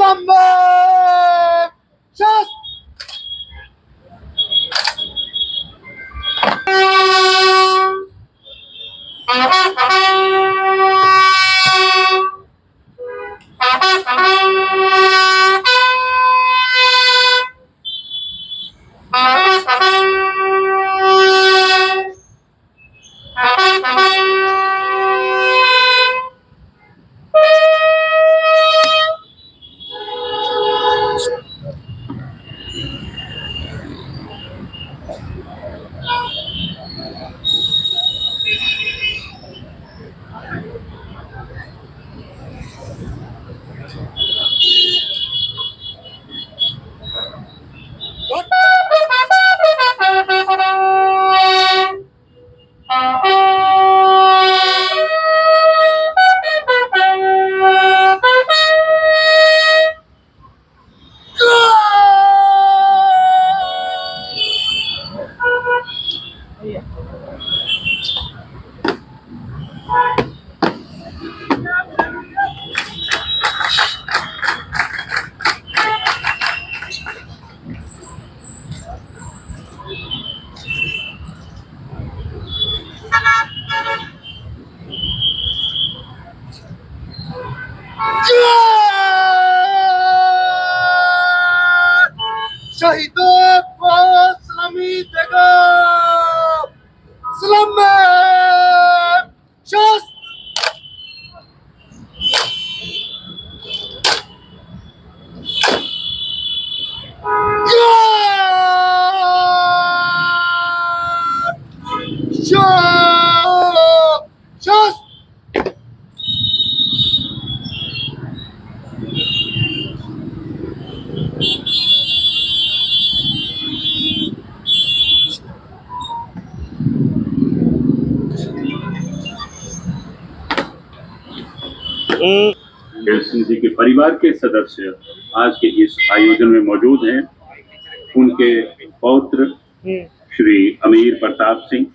Slumber! Just शहीदों को सलामी देगा Slumber! Just Just Singh ji के परिवार के सदस्य आज के इस आयोजन में मौजूद हैं। उनके पौत्र श्री अमीर प्रताप सिंह,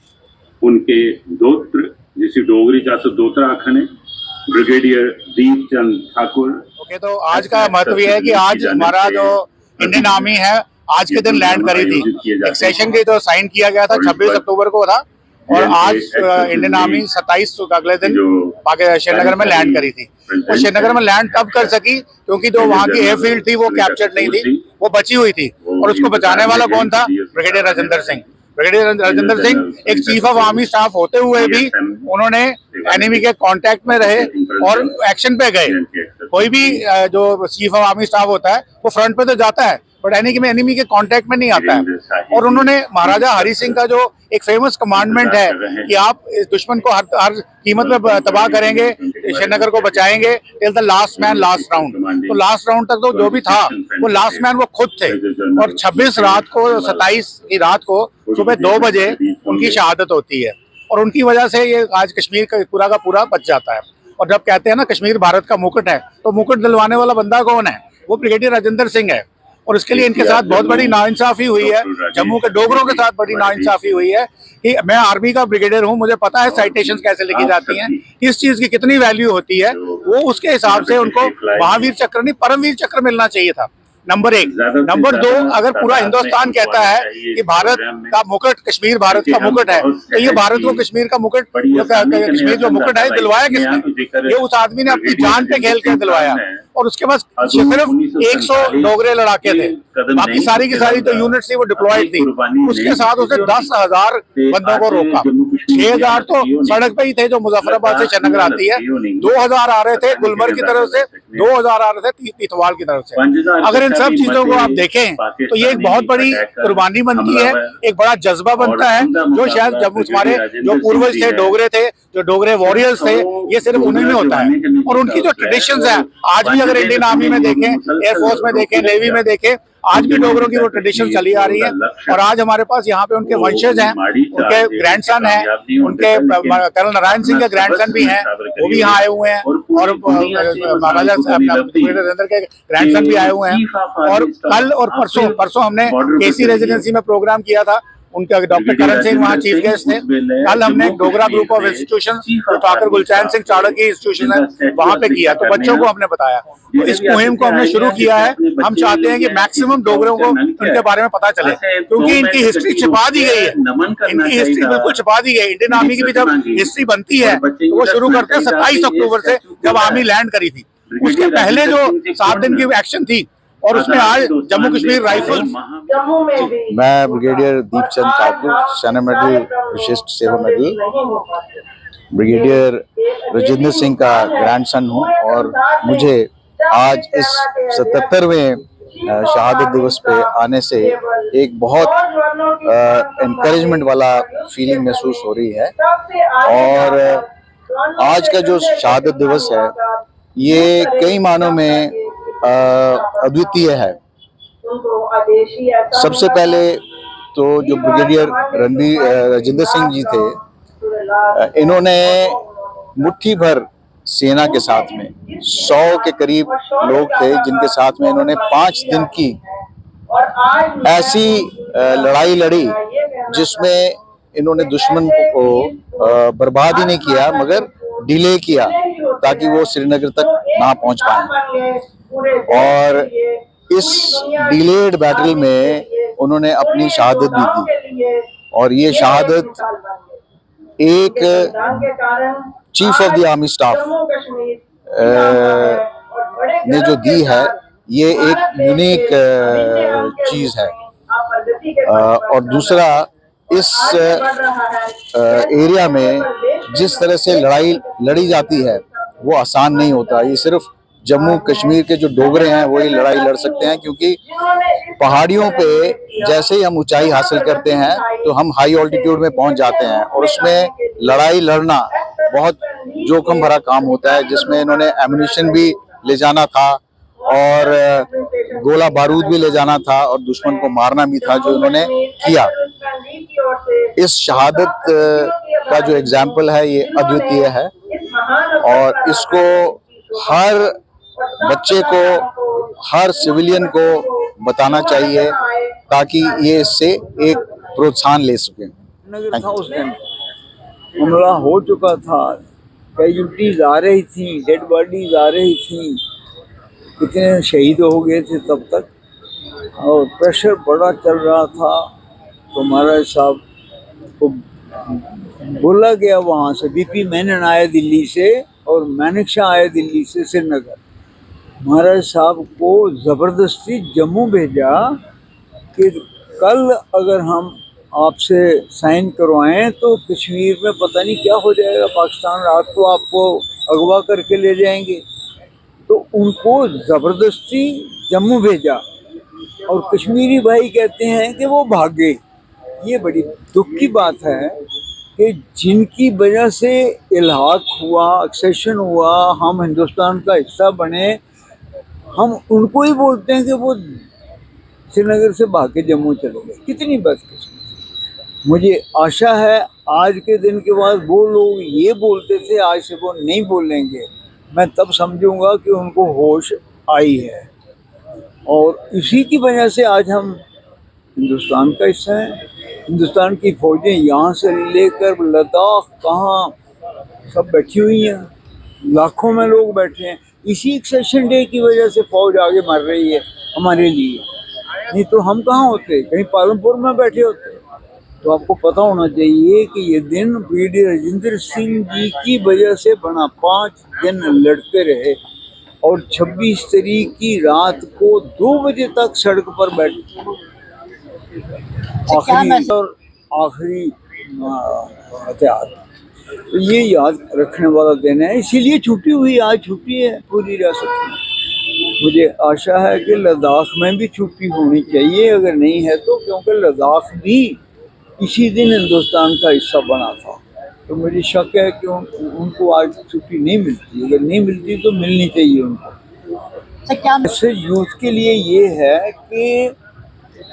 उनके दोत्र जिसे डोगरी जात दोतरा आखने ब्रिगेडियर दीप चंद ठाकुर। ओके, तो आज का महत्व यह है कि आज हमारा जो इंडियन आर्मी है आज के दिन लैंड करी थी। एक सेशन की तो साइन किया गया था 26 अक्टूबर को था और आज इंडियन आर्मी 27 अगले दिन श्रीनगर में लैंड करी थी। और श्रीनगर में लैंड तब कर सकी क्योंकि जो वहाँ की एयरफील्ड थी वो कैप्चर नहीं थी, वो बची हुई थी। और उसको बचाने वाला कौन था? ब्रिगेडियर राजेंद्र सिंह। ब्रिगेडियर राजेंद्र सिंह एक चीफ ऑफ आर्मी स्टाफ होते हुए भी उन्होंने एनिमी के कांटेक्ट में रहे और एक्शन पे गए। कोई भी जो चीफ ऑफ आर्मी स्टाफ होता है वो फ्रंट पे तो जाता है बट एनिमी के कांटेक्ट में नहीं आता है। और उन्होंने महाराजा हरि सिंह का जो एक फेमस कमांडमेंट है कि आप इस दुश्मन को हर कीमत पे तबाह करेंगे, श्रीनगर को बचाएंगे till the last man last round. तो लास्ट राउंड तक तो जो भी था वो लास्ट मैन वो खुद थे। और 26 रात को 27 की रात को सुबह 2 बजे उनकी शहादत होती है और उनकी वजह से ये आज कश्मीर का पूरा बच जाता है। और जब कहते हैं ना कश्मीर भारत का मुकुट है, तो मुकुट दिलवाने वाला बंदा कौन है? वो ब्रिगेडियर राजेंद्र सिंह है। और इसके लिए इनके साथ बहुत बड़ी नाइंसाफी हुई है। जम्मू के डोगरों के साथ बड़ी नाइंसाफी हुई है कि मैं आर्मी का ब्रिगेडियर हूं, मुझे पता है साइटेशंस कैसे लिखी जाती हैं, किस चीज की कितनी वैल्यू होती है। वो उसके हिसाब से उनको महावीर चक्र नहीं परमवीर चक्र मिलना चाहिए था। नंबर 1। नंबर 2, अगर पूरा हिंदुस्तान कहता है कि भारत का मुकुट कश्मीर भारत का मुकुट है, तो ये भारत को कश्मीर का मुकुट कश्मीर जो मुकुट है दिलवाया किसने? ये उस आदमी ने अपनी जान पे खेल कर दिलवाया। और उसके बाद सिर्फ 100 डोगरे लड़ाके थे, बाकी सारी की सारी जो यूनिट्स थी वो डिप्लॉयड थी। उसके साथ उसने 10,000 बंदों को रोका। 6,000 तो सड़क पे ही थे जो मुजफ्फराबाद से श्रीनगर आती है, 2,000 आ रहे थे गुलमर्ग की तरफ से, 2,000 आ रहे थे तितवाल की तरफ से। अगर इन सब चीजों को आप देखें तो ये एक बहुत बड़ी कुर्बानी बनती है, एक बड़ा जज्बा बनता है जो शायद जब हमारे जो पूर्वज थे डोगरे थे, जो डोगरे वॉरियर्स थे, ये सिर्फ उन्हीं में होता है। और उनकी जो ट्रेडिशंस है आज भी अगर इंडियन आर्मी में देखें, एयरफोर्स में देखें, नेवी में देखें, आज भी डोगरों की वो ट्रेडिशन चली आ रही है। और आज हमारे पास यहाँ पे उनके वंशज हैं, उनके ग्रैंडसन हैं, उनके कर्नल नारायण सिंह के ग्रैंडसन भी हैं, वो भी यहाँ आए हुए हैं। और महाराजा राजेंद्र के ग्रैंडसन भी आए हुए हैं। और कल और परसों हमने केसी रेजिडेंसी में प्रोग्राम किया था, उनके डॉक्टर करण सिंह वहाँ चीफ गेस्ट थे। कल हमने डोगरा ग्रुप ऑफ इंस्टीट्यूशन जो ठाकुर गुलचैन सिंह चाणक्य इंस्टीट्यूशन है वहाँ पे किया, तो बच्चों को हमने बताया। तो इस मुहिम को हमने शुरू किया है। हम चाहते हैं कि मैक्सिमम डोगरों को उनके बारे में पता चले, क्योंकि इनकी हिस्ट्री छिपा दी गई है, इनकी हिस्ट्री बिल्कुल छिपा दी गई। इंडियन आर्मी की भी जब हिस्ट्री बनती है तो वो शुरू करते हैं 27 अक्टूबर से, जब आर्मी लैंड करी थी। उसके पहले जो 7 दिन की एक्शन थी, और उसमें आज जम्मू कश्मीर राइफल्स। मैं ब्रिगेडियर दीपचंद ठाकुर, सेना मेडल विशिष्ट सेवा मेडल, ब्रिगेडियर राजेंद्र सिंह का ग्रैंडसन हूँ, और मुझे आज इस 77वें शहादत दिवस पे आने से एक बहुत एनकरेजमेंट वाला फीलिंग महसूस हो रही है। और आज का जो शहादत दिवस है ये कई मानों में अद्वितीय है। सबसे पहले तो जो ब्रिगेडियर राजेंद्र सिंह जी थे, इन्होंने मुट्ठी भर सेना के साथ में 100 के करीब लोग थे जिनके साथ में इन्होंने 5 दिन की ऐसी लड़ाई लड़ी जिसमें इन्होंने दुश्मन को बर्बाद ही नहीं किया मगर डिले किया ताकि वो श्रीनगर तक ना पहुंच पाए। और इस डिलेड बैटल में उन्होंने अपनी शहादत दी थी, और ये शहादत एक chief of the army staff ने जो दी है, ये एक यूनिक चीज है। और दूसरा, इस एरिया में जिस तरह से लड़ाई लड़ी जाती है वो आसान नहीं होता। ये सिर्फ जम्मू कश्मीर के जो डोगरे हैं वो ये लड़ाई लड़ सकते हैं, क्योंकि पहाड़ियों पे जैसे ही हम ऊंचाई हासिल करते हैं तो हम हाई ऑल्टीट्यूड में पहुंच जाते हैं, और उसमें लड़ाई लड़ना बहुत जोखिम भरा काम होता है, जिसमें इन्होंने एम्युनिशन भी ले जाना था और गोला बारूद भी ले जाना था और दुश्मन को मारना भी था, जो इन्होंने किया। इस शहादत का जो एग्जाम्पल है ये अद्वितीय है, और इसको हर बच्चे को, हर सिविलियन को बताना चाहिए ताकि ये इससे एक प्रोत्साहन ले सके। उस दिन हमला हो चुका था, कैजुअल्टीज आ रही थी, डेड बॉडीज आ रही थी, कितने शहीद हो गए थे तब तक, और प्रेशर बड़ा चल रहा था। तो महाराज साहब को बोला गया वहाँ से, बीपी मेनन आया दिल्ली से और मानेकशॉ आया दिल्ली से श्रीनगर। महाराज साहब को ज़बरदस्ती जम्मू भेजा कि कल अगर हम आपसे साइन करवाएं तो कश्मीर में पता नहीं क्या हो जाएगा, पाकिस्तान रात को आपको अगवा करके ले जाएंगे। तो उनको ज़बरदस्ती जम्मू भेजा, और कश्मीरी भाई कहते हैं कि वो भागे। ये बड़ी दुख की बात है कि जिनकी वजह से इल्हाक हुआ, एक्सेशन हुआ, हम हिंदुस्तान का हिस्सा बने, हम उनको ही बोलते हैं कि वो श्रीनगर से भाग के जम्मू चले गए। कितनी बदकिस्मती। मुझे आशा है आज के दिन के बाद वो लोग ये बोलते थे, आज से वो नहीं बोलेंगे। मैं तब समझूंगा कि उनको होश आई है, और इसी की वजह से आज हम हिंदुस्तान का हिस्सा हैं। हिंदुस्तान की फौजें यहाँ से लेकर लद्दाख कहाँ सब बैठी हुई हैं, लाखों में लोग बैठे हैं। इसी एक्सेशन डे की वजह से फौज आगे मर रही है हमारे लिए, नहीं तो हम कहाँ होते, कहीं पालमपुर में बैठे होते। तो आपको पता होना चाहिए कि ये दिन ब्रिगेडियर राजेंद्र सिंह जी की वजह से बना। 5 दिन लड़ते रहे, और 26 तारीख की रात को 2 बजे तक सड़क पर बैठे। आखिरी हथियार, तो ये याद रखने वाला दिन है, इसीलिए छुट्टी हुई। आज छुट्टी है पूरी रियासत में। मुझे आशा है कि लद्दाख में भी छुट्टी होनी चाहिए, अगर नहीं है तो, क्योंकि लद्दाख भी इसी दिन हिंदुस्तान का हिस्सा बना था। तो मुझे शक है कि उनको आज छुट्टी नहीं मिलती। अगर नहीं मिलती तो मिलनी चाहिए उनको। इससे यूथ के लिए ये है कि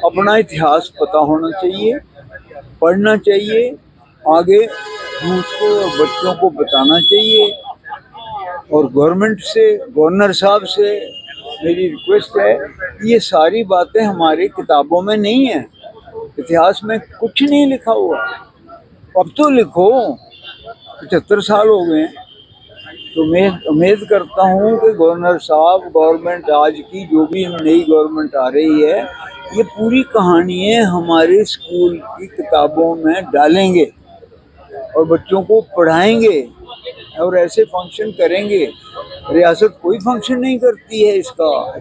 अपना इतिहास पता होना चाहिए, पढ़ना चाहिए, आगे यूथ को और बच्चों को बताना चाहिए। और गवर्नमेंट से, गवर्नर साहब से मेरी रिक्वेस्ट है, ये सारी बातें हमारी किताबों में नहीं हैं। इतिहास में कुछ नहीं लिखा हुआ। अब तो लिखो, 75 साल हो गए हैं। तो मैं उम्मीद करता हूँ कि गवर्नर साहब, गवर्नमेंट आज की जो भी नई गवर्नमेंट आ रही है, ये पूरी कहानियाँ हमारे स्कूल की किताबों में डालेंगे और बच्चों को पढ़ाएंगे और ऐसे फंक्शन करेंगे। रियासत कोई फंक्शन नहीं करती है इसका।